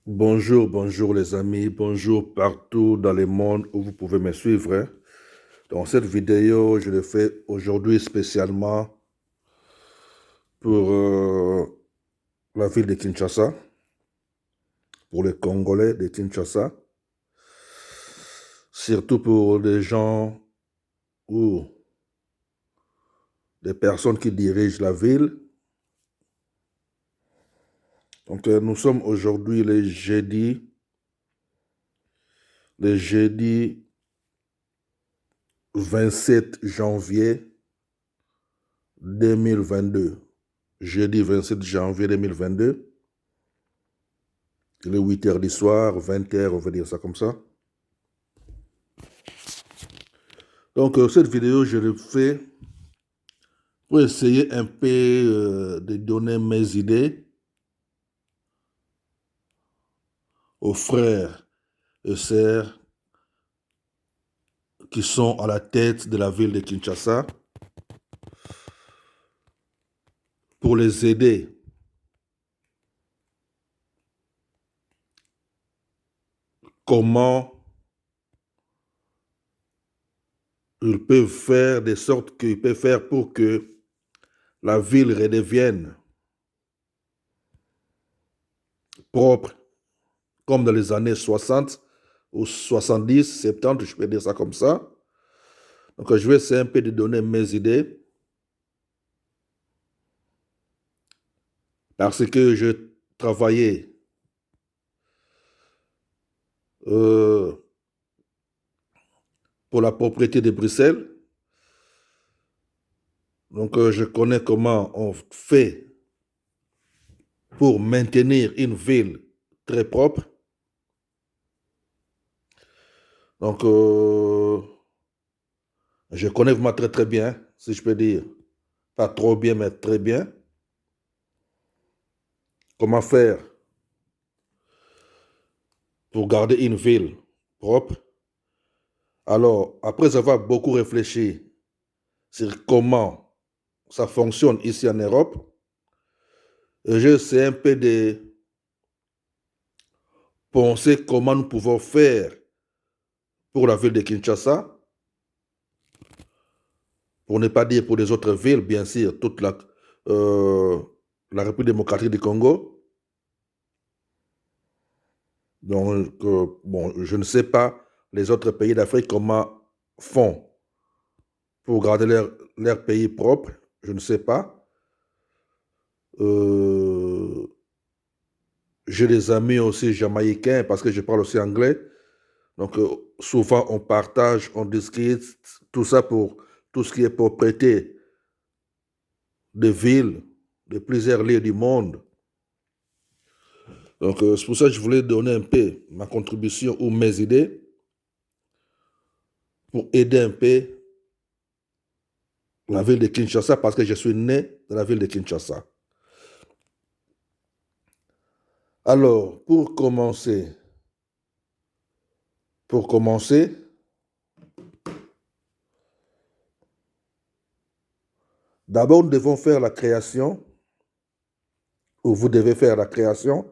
Bonjour, bonjour les amis, bonjour partout dans le monde où vous pouvez me suivre, hein. Dans cette vidéo, je le fais aujourd'hui spécialement pour la ville de Kinshasa, pour les Congolais de Kinshasa, surtout pour les gens ou des personnes qui dirigent la ville. Donc nous sommes aujourd'hui le jeudi 27 janvier 2022. Jeudi 27 janvier 2022. Il est 8 heures du soir, 20 heures, on va dire ça comme ça. Donc, cette vidéo, je le fais pour essayer un peu de donner mes idées aux frères et sœurs qui sont à la tête de la ville de Kinshasa pour les aider comment ils peuvent faire de sorte qu'ils peuvent faire pour que la ville redevienne propre comme dans les années 60 ou 70, 70, je peux dire ça comme ça. Donc, je vais essayer un peu de donner mes idées parce que je travaillais euh, pour la propriété de Bruxelles. Donc, je connais comment on fait pour maintenir une ville très propre. Donc, je connais vraiment très très bien, si je peux dire. Pas trop bien, mais très bien. Comment faire pour garder une ville propre. Alors, après avoir beaucoup réfléchi sur comment ça fonctionne ici en Europe, j'essaie un peu de penser comment nous pouvons faire pour la ville de Kinshasa, pour ne pas dire pour les autres villes, bien sûr, toute la République démocratique du Congo. Donc, bon, je ne sais pas les autres pays d'Afrique comment font pour garder leur pays propre. Je ne sais pas. Euh, j'ai des amis aussi jamaïcains parce que je parle aussi anglais. Donc, souvent, on partage, on discute, tout ça pour tout ce qui est propriété de villes, de plusieurs lieux du monde. Donc, c'est pour ça que je voulais donner un peu ma contribution ou mes idées pour aider un peu la ville de Kinshasa parce que je suis né dans la ville de Kinshasa. Alors, pour commencer, d'abord, nous devons faire la création, ou vous devez faire la création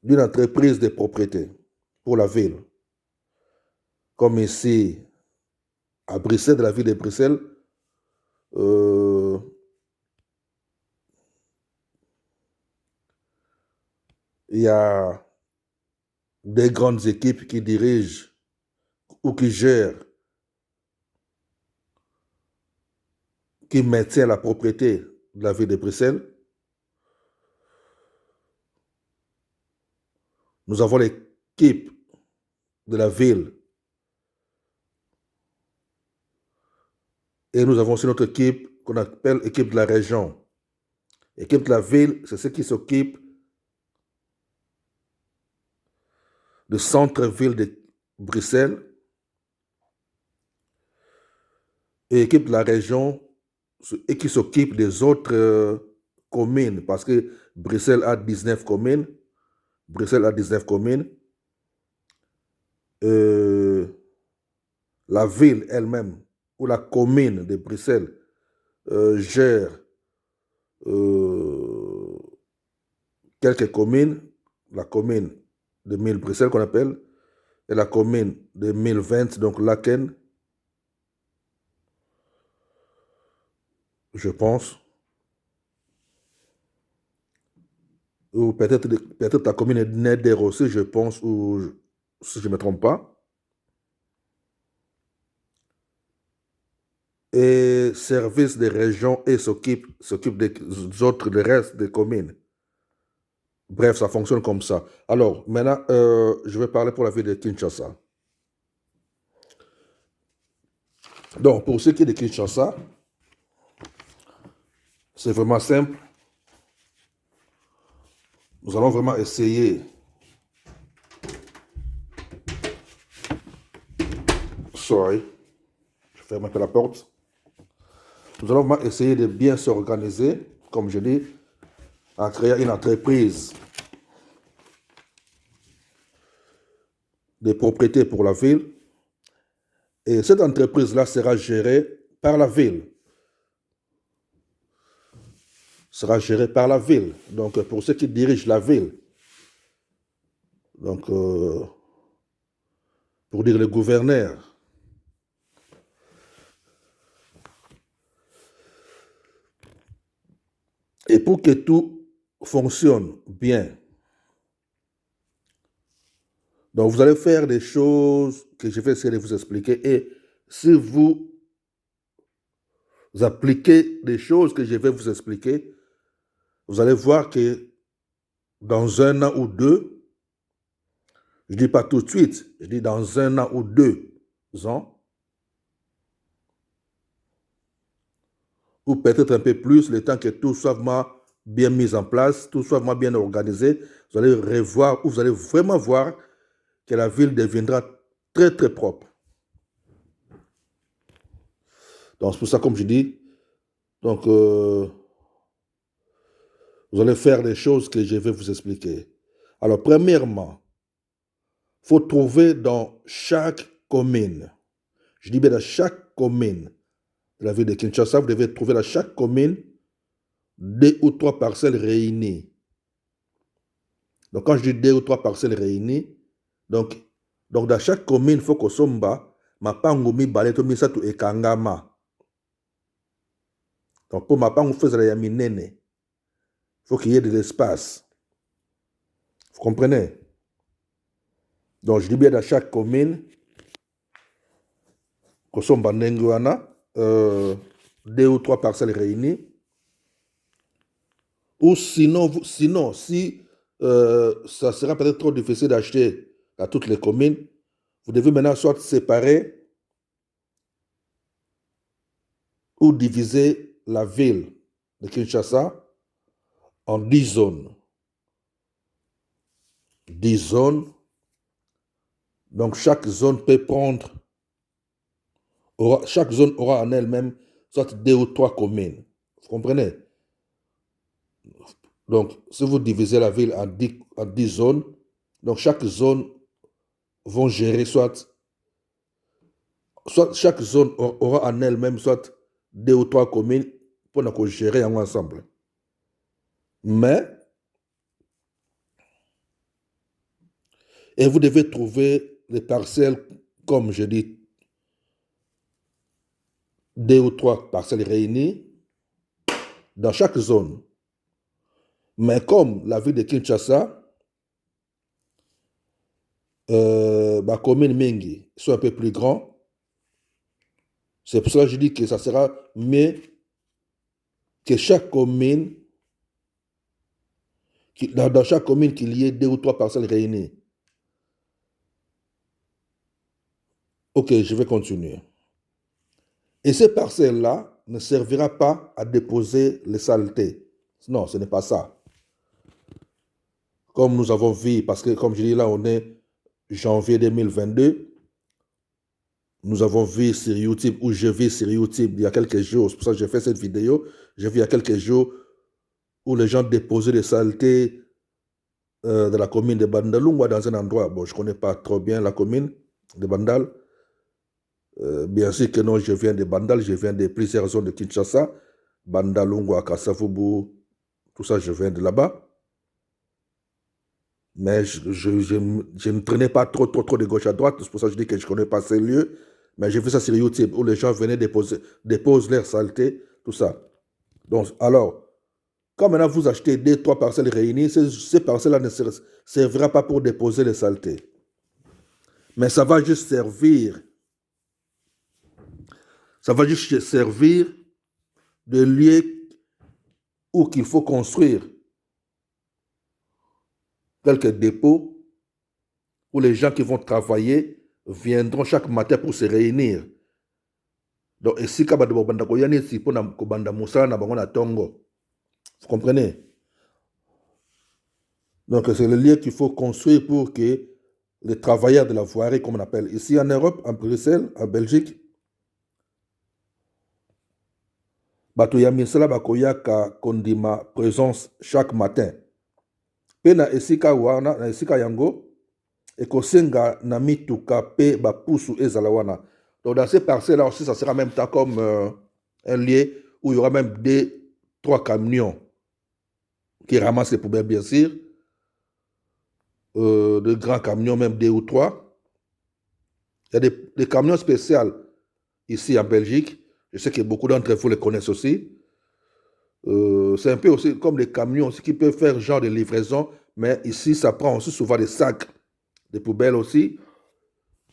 d'une entreprise de propriété pour la ville. Comme ici, à Bruxelles, de la ville de Bruxelles, euh, il y a des grandes équipes qui dirigent ou qui gèrent, qui maintiennent la propriété de la ville de Bruxelles. Nous avons l'équipe de la ville et nous avons aussi notre équipe qu'on appelle équipe de la région. L'équipe de la ville, c'est ceux qui s'occupent du centre-ville de Bruxelles. Et l'équipe de la région, et qui s'occupe des autres communes, parce que Bruxelles a 19 communes. Bruxelles a 19 communes. Euh, la ville elle-même, ou la commune de Bruxelles, gère euh, quelques communes, la commune de 1000 Bruxelles qu'on appelle, et la commune de 1020, donc Laken, je pense, ou peut-être la commune est Neder aussi, je pense, ou si je ne me trompe pas. Et service des régions et s'occupe des autres, des restes des communes. Bref, ça fonctionne comme ça. Alors, maintenant, je vais parler pour la ville de Kinshasa. Donc, pour ce qui est de Kinshasa, c'est vraiment simple. Nous allons vraiment essayer. Sorry, je ferme un peu la porte. Nous allons vraiment essayer de bien s'organiser, comme je dis, en créant une entreprise de propriété pour la ville. Et cette entreprise-là sera gérée par la ville. Sera gérée par la ville. Donc, pour ceux qui dirigent la ville, donc, pour dire le gouverneur, et pour que tout fonctionne bien, donc vous allez faire des choses que je vais essayer de vous expliquer. Et si vous appliquez des choses que je vais vous expliquer, vous allez voir que dans 1 an ou 2, je ne dis pas tout de suite, je dis dans 1 an ou 2 ans, ou peut-être un peu plus, le temps que tout soit bien mis en place, tout soit bien organisé, vous allez revoir, ou vous allez vraiment voir que la ville deviendra très très propre. Donc c'est pour ça, comme je dis, donc vous allez faire des choses que je vais vous expliquer. Alors premièrement, il faut trouver dans chaque commune, je dis bien dans chaque commune de la ville de Kinshasa, vous devez trouver dans chaque commune 2 ou 3 parcelles réunies. Donc quand je dis 2 ou 3 parcelles réunies, donc dans chaque commune, il faut que somba mapango mibale to misato ekangama. Donc pour mapango faisait ya minene, il faut qu'il y ait de l'espace. Vous comprenez? Donc je dis bien dans chaque commune, que somba nenguana, 2 ou 3 parcelles réunies. Ou sinon si ça sera peut-être trop difficile d'acheter à toutes les communes, vous devez maintenant soit séparer ou diviser la ville de Kinshasa en 10 zones. 10 zones. Donc chaque zone peut prendre, chaque zone aura en elle-même soit 2 ou 3 communes. Vous comprenez? Donc si vous divisez la ville en 10 zones, donc chaque zone vont gérer soit chaque zone aura en elle-même soit 2 ou 3 communes pour gérer ensemble. Et vous devez trouver les parcelles, comme je dis, 2 ou 3 parcelles réunies dans chaque zone. Mais comme la ville de Kinshasa, ma commune Mingi soit un peu plus grand, c'est pour ça que je dis que ça sera mieux que chaque commune, dans chaque commune qu'il y ait 2 ou 3 parcelles réunies. Ok, je vais continuer. Et ces parcelles-là ne servira pas à déposer les saletés. Non, ce n'est pas ça. Comme nous avons vu, parce que comme je dis là, on est janvier 2022, nous avons vu sur YouTube, ou je vis sur YouTube il y a quelques jours, c'est pour ça que j'ai fait cette vidéo, j'ai vu il y a quelques jours où les gens déposaient des saletés de la commune de Bandalungwa dans un endroit, bon, je ne connais pas trop bien la commune de Bandal. Bien sûr que non, je viens de Bandal, je viens de plusieurs zones de Kinshasa, Bandalungwa, Kasavubu, tout ça, je viens de là-bas. Mais je ne traînais pas trop de gauche à droite. C'est pour ça que je dis que je ne connais pas ces lieux. Mais j'ai vu ça sur YouTube où les gens venaient déposer leurs saletés, tout ça. Donc, alors, quand maintenant vous achetez 2-3 parcelles réunies, ces parcelles-là ne servira pas pour déposer les saletés. Mais ça va juste servir. Ça va juste servir de lieu où qu'il faut construire quelques dépôts où les gens qui vont travailler viendront chaque matin pour se réunir. Donc, ici, vous comprenez? Donc, c'est le lieu qu'il faut construire pour que les travailleurs de la voirie, comme on appelle ici en Europe, en Bruxelles, en Belgique, bato ya misala bakoyaka kondima présence chaque matin. Pe na esika wana, na esika yango, ekosenga na mituka pe bapusu ezala wana. Donc dans ces parcelles-là aussi, ça sera même temps comme un lieu où il y aura même 2-3 camions qui ramassent les poubelles, bien sûr. De grands camions, même 2 ou 3. Il y a des camions spéciaux ici en Belgique. Je sais que beaucoup d'entre vous les connaissent aussi. C'est un peu aussi comme les camions aussi qui peuvent faire genre de livraison, mais ici, ça prend aussi souvent des sacs, des poubelles aussi,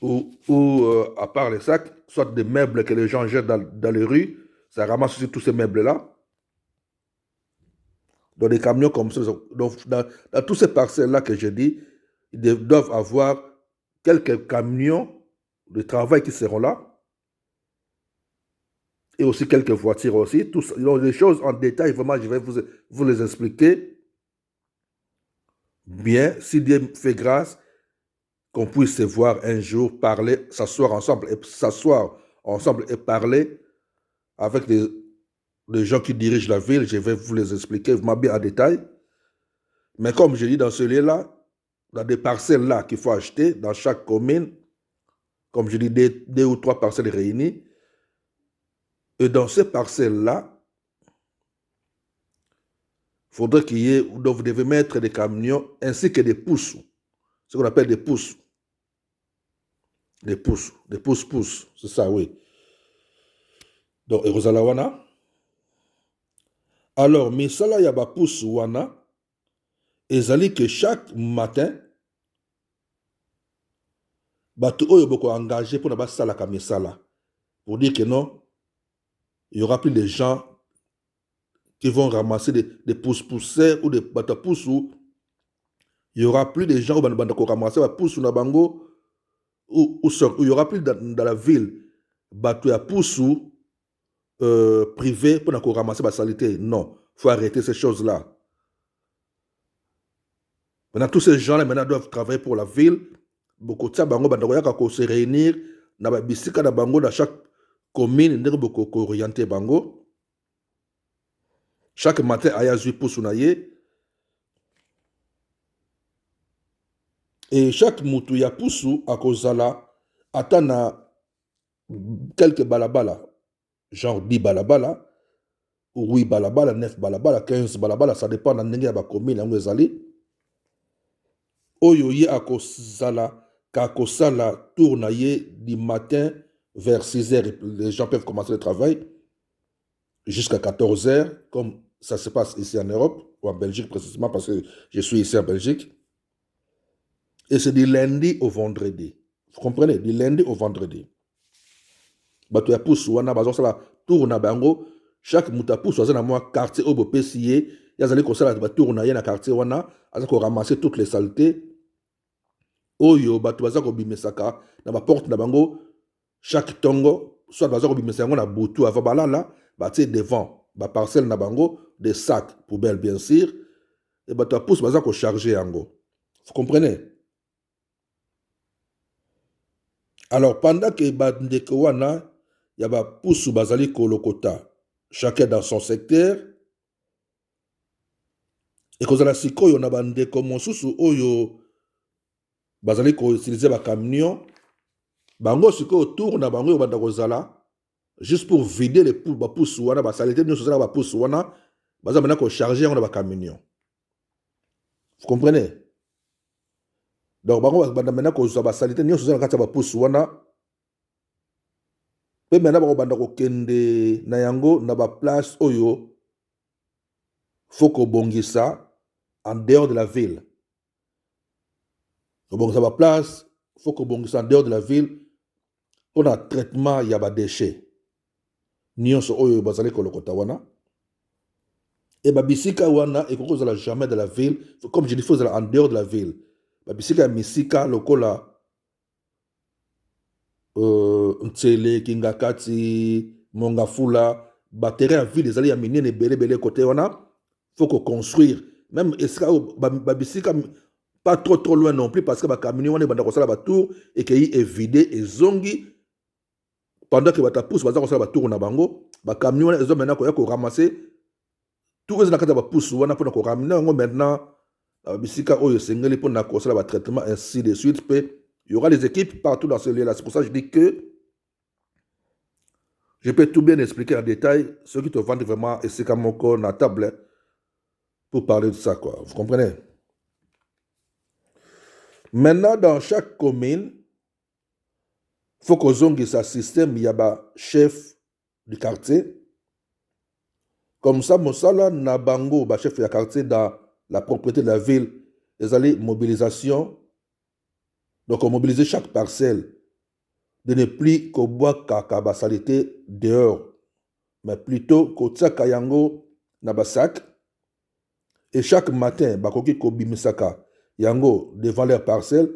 ou à part les sacs, soit des meubles que les gens jettent dans les rues, ça ramasse aussi tous ces meubles-là. Dans des camions comme ça. Donc, dans tous ces parcelles-là que j'ai dit, ils doivent avoir quelques camions de travail qui seront là, et aussi quelques voitures aussi. Donc, les choses en détail, vraiment, je vais vous les expliquer bien, si Dieu fait grâce, qu'on puisse se voir un jour, parler, s'asseoir ensemble et parler avec les gens qui dirigent la ville. Je vais vous les expliquer vraiment bien en détail. Mais comme je dis, dans ce lieu-là, dans des parcelles-là qu'il faut acheter, dans chaque commune, comme je dis, 2 ou 3 parcelles réunies, et dans ces parcelles-là, il faudrait qu'il y ait, donc vous devez mettre des camions ainsi que des pousses, ce qu'on appelle des pousses. Des pousses, c'est ça, oui. Donc, Erosala wana. Alors, misala ya ba pousse wana, ezali que chaque matin, bato oyo boko engagé pour na ba sala ka misala. Pour dire que non, il y aura plus de gens qui vont ramasser des pousse-pousseurs ou des batapousses où il y aura plus de gens qui vont ramasser des pousse na bango où il y aura plus dans la ville bato ya pousse privé pour na ramasser la saleté. Non, il faut arrêter ces choses-là. Maintenant, tous ces gens-là maintenant doivent travailler pour la ville. Beaucoup de bango bandakoyaka ko se réunir na ba bisika na bango dans chaque commune ndenge boko ko orienter bango. Chaque matin aya zui pousu na ye. Et chaque mutu ya pousu akozala atana quelques balabala, genre 10 balabala, ou 8 balabala, 9 balabala, 15 balabala, ça dépend de ndenge ya ba commune yango ezali. Oyo ye akozala kakosala tourne du matin vers 6 heures. Les gens peuvent commencer le travail jusqu'à 14 heures, comme ça se passe ici en Europe, ou en Belgique précisément, parce que je suis ici en Belgique. Et c'est du lundi au vendredi. Vous comprenez? Du lundi au vendredi. Bato ya pousse wana bazosala tour na bango, chaque muta pousse aza na mwa quartier oyo bopesi ye, yazali kosala batour na ye na quartier wana, aza ko ramasser toutes les saletés. Oyo bato baza ko bimesaka na ba porte na bango chaque tongo, soit baza ko bimesa yango na butu avant balala, batie devant ba parcelle na bango des sacs poubelles bien sûr, et bato ya pousse baza ko charger yango. Vous comprenez? Alors pendant que bandeko wana ya ba pousse bazali kolokota chacun dans son secteur, et kozala sikoyo na bandeko mosusu oyo bazali ko utiliser ba camion bango sikoyo tour na bango banda kozala juste pour vider les pousse wana ba saleté nyonso zala ba pousse wana baza maintenant ko charger yango na ba camion. Vous comprenez? Donc bango banda maintenant kozwa ba salité nyonso za na kati ya ba pousse wana. Pe maintenant bango banda kokende na yango na ba place oyo faut kobongisa en dehors de la ville. Kobongisa ba place faut kobongisa en dehors de la ville pour un traitement ya ba déchets. Nyonso oyo bazali kolokota wana. Et babisika wana et koko zala jamais de la ville, comme je dis faut en dehors de la ville. Babisika misika lokola Ntsele, Kingakati, Mongafula, terrain à ville, les alliés à miner, les côté wana, faut qu'on construire. Même babisika pas trop loin non plus parce que camion wana banda kosala ba tour et qu'il est vidé et zongi pendant que bata pousse baza kosala ba tour na bango, camion wana ezo maintenant ko ramasser tout les nakata ba pousse wana pour ko ramener ngo maintenant babisika oyo sengeli pour na kosala ba traitement ainsi de suite. Il y aura des équipes partout dans ce lieu-là. C'est pour ça que je dis que je peux tout bien expliquer en détail ceux qui te vendent vraiment et c'est comme mon corps à table pour parler de ça, quoi. Vous comprenez? Maintenant, dans chaque commune, il faut qu'on ait un système, il y a un chef du quartier. Comme ça, Moussala Nabango, chef du quartier dans la propriété de la ville, ils allaient mobilisation. Donc, on mobilisait chaque parcelle de ne plus qu'au bois kaka salité dehors, mais plutôt qu'au tsakayango na basak. Et chaque matin, bakoki kobimisaka yango devant leur parcelle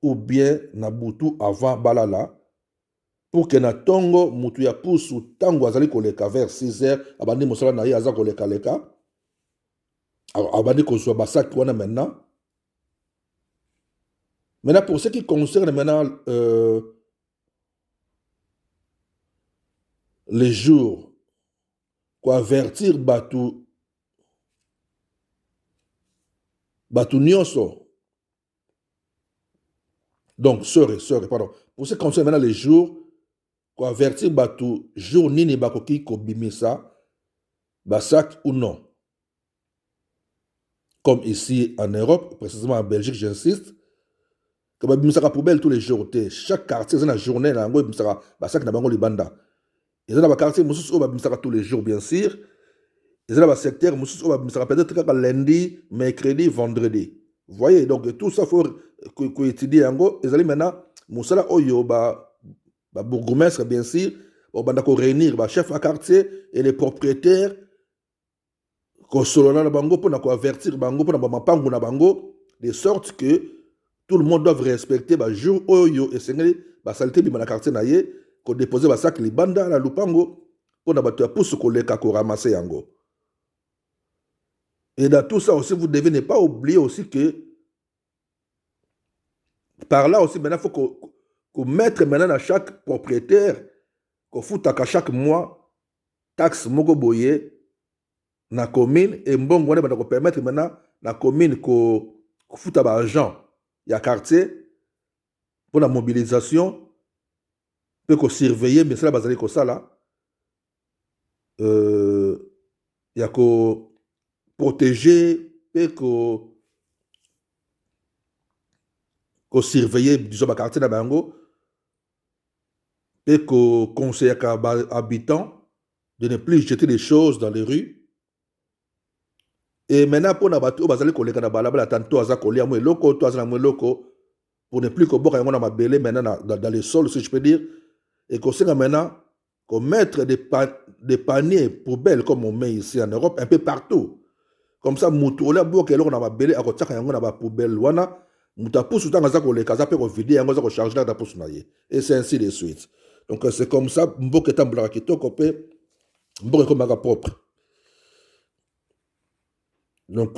ou bien na butu avant balala pour que na tongo mutu ya pusu tango azali koleka vers 6 heures abandi mosala na ye aza koleka leka abandi kozwa basak wana maintenant. Maintenant, pour ce qui concerne maintenant les jours, quoi avertir Batu Nyonso. Donc, sœur, pardon. Pour ce qui concerne maintenant les jours, quoi avertir Batu, jour nini bakoki ko bimisa, basak ou non. Comme ici en Europe, précisément en Belgique, j'insiste, que babimisaka poubelle tous les jours. Chaque quartier, c'est une journée, là, babimisaka basak na bango libanda. Ils ont un quartier, tous les jours, bien sûr. Ils ont un secteur, peut-être lundi, mercredi, vendredi. Vous voyez, donc tout ça, il faut étudier. Ils ont maintenant, Moussala Oyo, bourgmestre, bien sûr, on va réunir le chef de quartier et les propriétaires, pour avertir de sorte que tout le monde doit respecter le jour Oyo et la saleté de quartier naïe. Qu'on dépose basak libanda la lupango pour na batu ya pousse koleka ko ramasser yango. Et dans tout ça aussi, vous devez ne pas oublier aussi que par là aussi, maintenant, il faut qu'on mette maintenant à chaque propriétaire, qu'on foute à chaque mois, taxe moko boye, na commune, et mbongo wane bana ko permettre maintenant, na commune, qu'on foute à agent, il y a quartier, pour la mobilisation, peut qu'on surveiller, mais c'est la base de ça là. Il y a qu'on protéger, peut qu'on surveiller, disons, ma quartier dans Bango, peut qu'on conseille aux habitants de ne plus jeter des choses dans les rues. Et maintenant, pour na bateau, bazali koleka na balabala, tantôt aza kolia mo loko, to aza na mo loko, pour ne plus qu'on boka yango na mabele maintenant dans les sols, si je peux dire. Et qu'on sait maintenant qu'on mette des paniers poubelles comme on met ici en Europe, un peu partout. Comme ça, moutoula boka eloko na mabele akotaka yango na ba poubelle wana, muta pousse tanga za koleka za pe ko vider yango za ko charger na pousse na ye. Et c'est ainsi de suite. Donc c'est comme ça mboka tambla kitoko pe mboka comme propre. Donc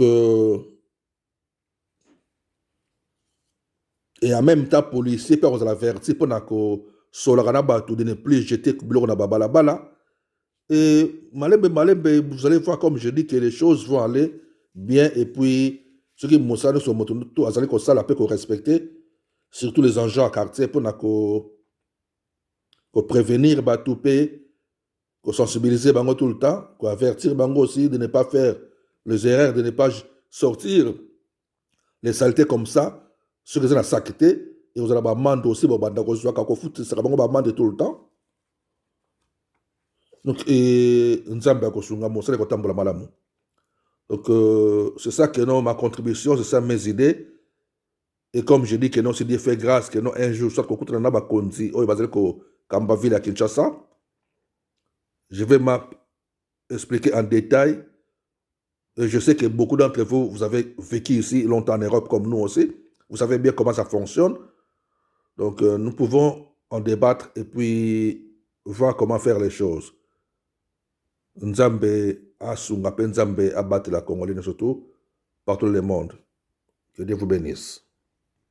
et en même temps policier peut vous avertir pour de ne plus jeter biloko na balabala. Et malembe, vous allez voir comme je dis que les choses vont aller bien. Et puis ceux qui moussano sont moto azali ko sala pe ko respecter surtout les agents à quartier pour prévenir batou pe ko sensibiliser bango tout le temps, ko avertir bango aussi de ne pas faire les erreurs, de ne pas sortir les saletés comme ça. Ce que vous avez saqué, et vous avez la bande aussi, vous avez la foot, c'est la bande tout le temps. Donc, et Nzambe a kosunga mo, c'est le kotambola malamu. Donc, c'est ça que non, ma contribution, c'est ça mes idées. Et comme je dis que non, c'est Dieu fait grâce, que non, un jour, soit qu'on a ba konzi, oh, il va dire que Kamba ville à Kinshasa, je vais m'expliquer en détail. Et je sais que beaucoup d'entre vous, vous avez vécu ici longtemps en Europe comme nous aussi. Vous savez bien comment ça fonctionne. Donc, nous pouvons en débattre et puis voir comment faire les choses. Nzambe asunga pe Nzambe abattre la Congolais surtout partout dans le monde. Que Dieu vous bénisse.